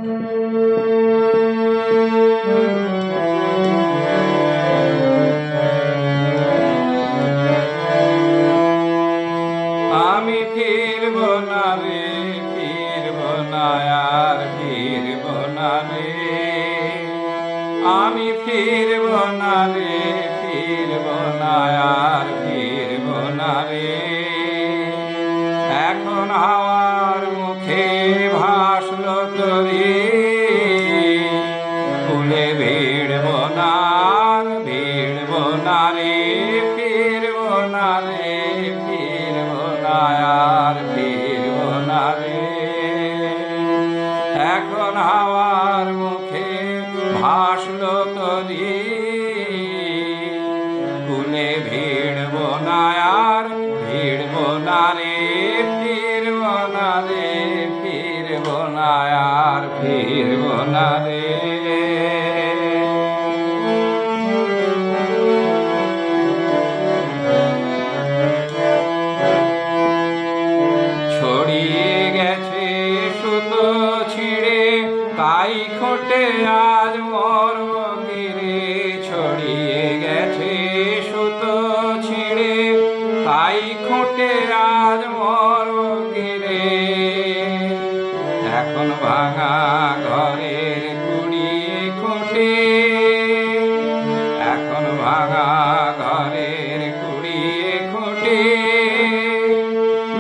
আমি ফিরব না রে, ফিরব না আর ফিরব না রে, আমি ফিরব না রে, ফিরব না আর ফিরব না রে। এখন হাওয়ার মুখে ভাসলো তরি, কুলে ভিড়ব না আর ভিড়ব না রে, ফিরব না রে, ফিরব না আর ফিরব না রে। এখন হাওয়ার মুখে ভাসলো তরি, কুলে ভিড়ব না আর ভিড়ব না রে, ফিরব না রে, ফিরব না আর ফিরব না রে। ছড়িয়ে গেছে সুতো ছিঁড়ে, তাই খোটে আজ মরব গিরে। ছড়িয়ে গেছে সুতো ছিঁড়ে, তাই খোটে আজ মরব গিরে। এখন ভাঙা ঘরের কুড়িয়ে খোটে, এখন ভাঙা ঘরের কুড়িয়ে খোটে।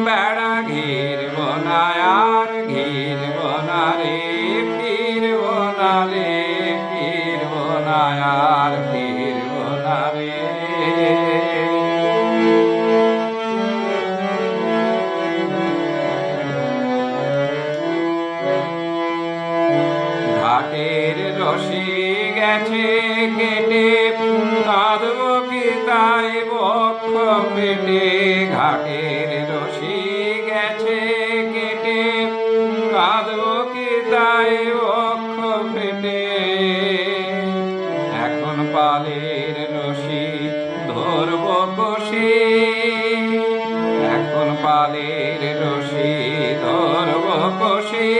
বেড়া ঘিরব না আর ঘিরব না রে, ফিরব না রে, ফিরব না আর ফিরব না রে। ঘাটের রশি গেছে কেটে, কাঁদব কি তাই বক্ষ পেটে। ঘাটের রশি গেছে কেটে, কাঁদব কি তাই বক্ষ পেটে। এখন পালের রশি ধরব কষি, এখন পালের রশি ধরব কষি।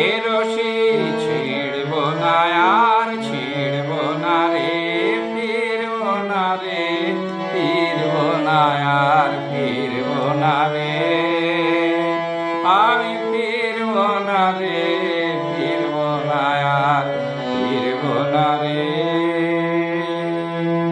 এ রশি ছিড়ব না আর ছিড়ব না রে, ফিরব না রে, ফিরব না